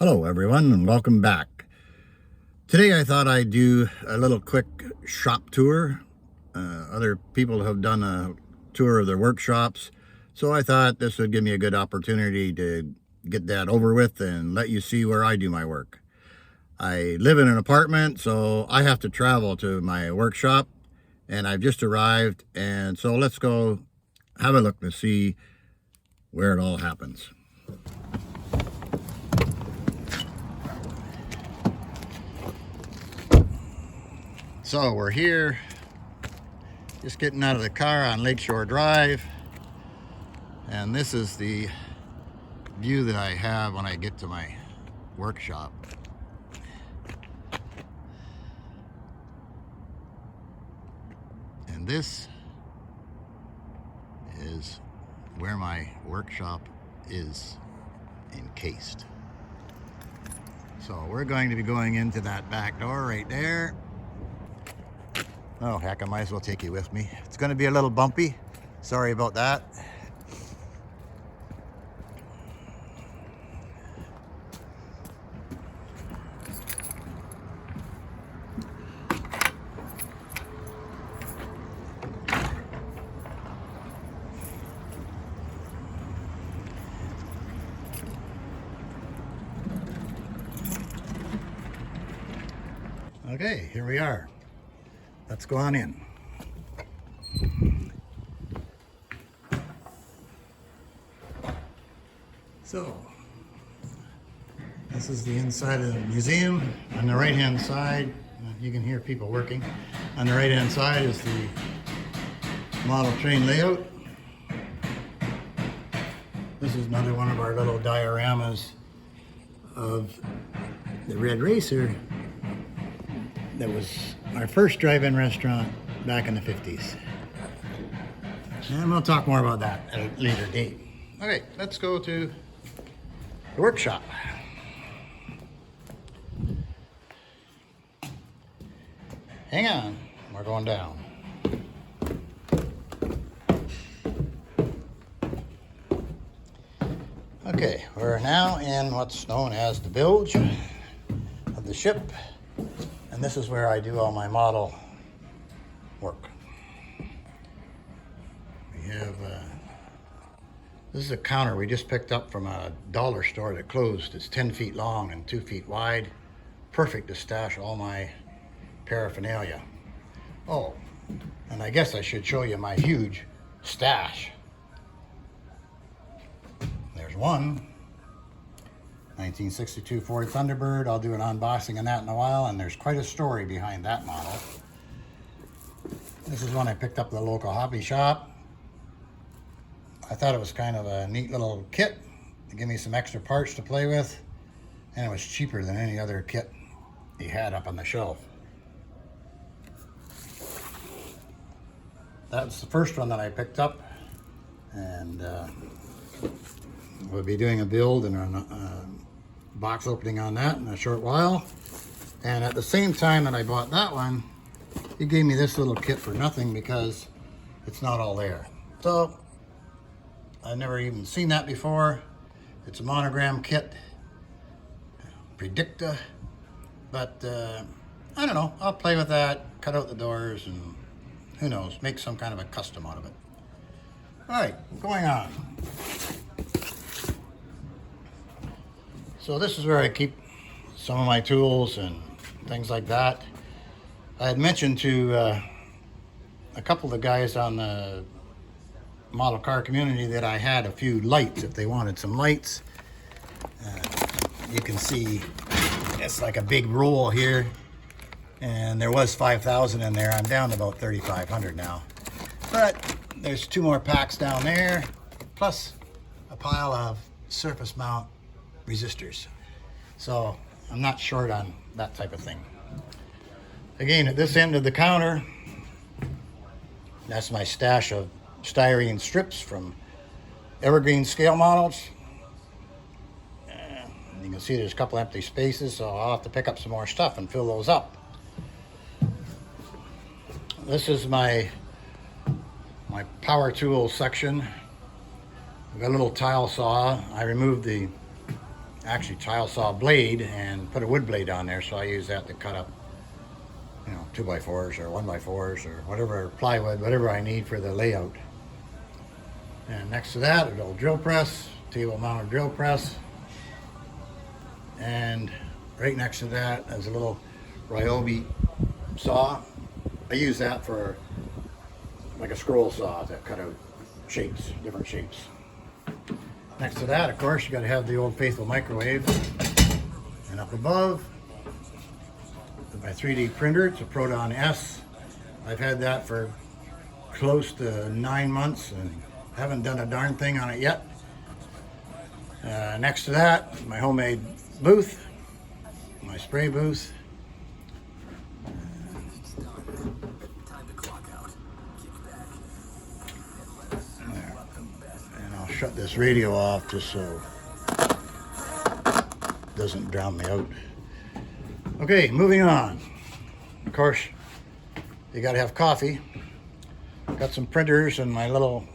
Hello everyone and welcome back. Today I thought I'd do a little quick shop tour. Other people have done a tour of their workshops, so I thought this would give me a good opportunity to get that over with and let you see where I do my work. I live in an apartment, so I have to travel to my workshop, and I've just arrived, and so let's go have a look to see where it all happens. So we're here, just getting out of the car on Lakeshore Drive, and this is the view that I have when I get to my workshop. And this is where my workshop is encased. So we're going to be going into that back door right there. Oh, heck, I might as well take you with me. It's going to be a little bumpy. Sorry about that. Okay, here we are. Let's go on in. So, this is the inside of the museum. On the right-hand side, you can hear people working. On the right-hand side is the model train layout. This is another one of our little dioramas of the Red Racer that was our first drive-in restaurant back in the 50s. And we'll talk more about that at a later date. Okay, let's go to the workshop. Hang on, we're going down. Okay, we're now in what's known as the bilge of the ship. And this is where I do all my model work. We have, this is a counter we just picked up from a dollar store that closed. It's 10 feet long and 2 feet wide. Perfect to stash all my paraphernalia. Oh, and I guess I should show you my huge stash. There's one. 1962 Ford Thunderbird. I'll do an unboxing on that in a while, and there's quite a story behind that model. This is one I picked up at the local hobby shop. I thought it was kind of a neat little kit to give me some extra parts to play with, and it was cheaper than any other kit he had up on the shelf. That's the first one that I picked up, and we'll be doing a build and a box opening on that in a short while. And at the same time that I bought that one, he gave me this little kit for nothing because it's not all there. So I've never even seen that before. It's a monogram kit, Predicta, but I don't know, I'll play with that, cut out the doors, and who knows, make some kind of a custom out of it. All right, going on. So this is where I keep some of my tools and things like that. I had mentioned to a couple of the guys on the model car community that I had a few lights if they wanted some lights. You can see it's like a big roll here, and there was 5,000 in there. I'm down to about 3,500 now. But there's 2 more packs down there, plus a pile of surface mount resistors. So I'm not short on that type of thing. Again, at this end of the counter, that's my stash of styrene strips from evergreen scale models. You can see there's a couple empty spaces, so I'll have to pick up some more stuff and fill those up. This is my power tool section. I've got a little tile saw. I removed the actually tile saw blade and put a wood blade on there, so I use that to cut up, you know, 2x4s or 1x4s or whatever, plywood, whatever I need for the layout. And next to that, a little drill press, table mounted drill press. And right next to that is a little Ryobi saw. I use that for like a scroll saw to cut out shapes, different shapes. Next to that, of course, you got to have the old faithful microwave. And up above, my 3D printer. It's a Proton S. I've had that for close to 9 months and haven't done a darn thing on it yet. Next to that, my homemade booth, my spray booth. And I'll shut this radio off just so it doesn't drown me out. Okay, moving on. Of course, you got to have coffee. Got some printers, and my little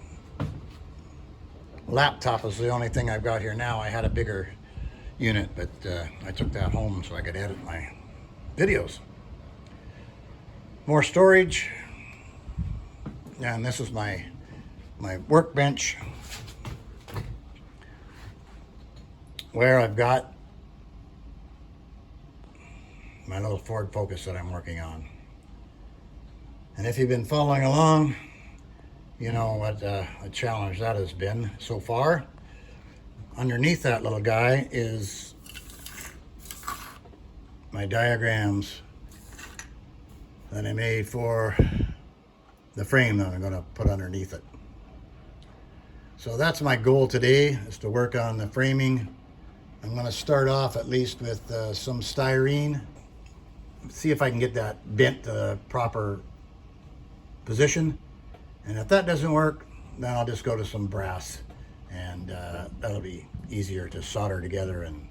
laptop is the only thing I've got here now. I had a bigger unit, but I took that home so I could edit my videos. More storage, and this is my workbench, where I've got my little Ford Focus that I'm working on. And if you've been following along, you know what a challenge that has been so far. Underneath that little guy is my diagrams that I made for the frame that I'm going to put underneath it. So that's my goal today, is to work on the framing. I'm going to start off at least with some styrene. See if I can get that bent to the proper position. And if that doesn't work, then I'll just go to some brass, and that'll be easier to solder together and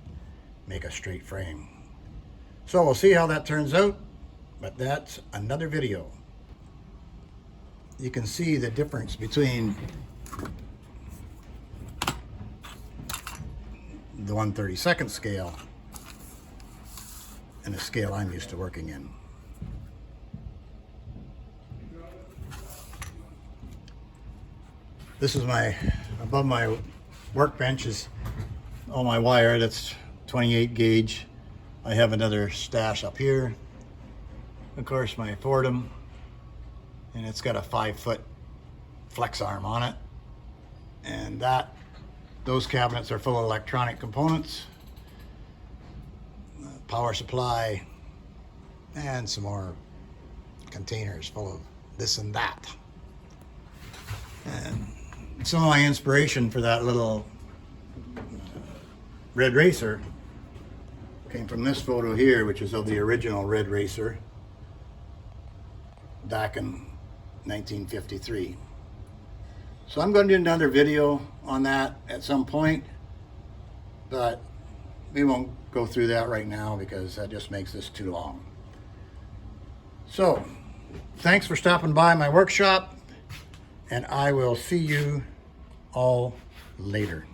make a straight frame. So we'll see how that turns out, but that's another video. You can see the difference between the 1/32 scale and the scale I'm used to working in. This is above my workbench is all my wire. That's 28 gauge. I have another stash up here. Of course, my Fordham, and it's got a 5-foot flex arm on it. And those cabinets are full of electronic components, power supply, and some more containers full of this and that. And some of my inspiration for that little red racer came from this photo here, which is of the original red racer back in 1953. So I'm going to do another video on that at some point, but we won't go through that right now because that just makes this too long. So thanks for stopping by my workshop, and I will see you all later.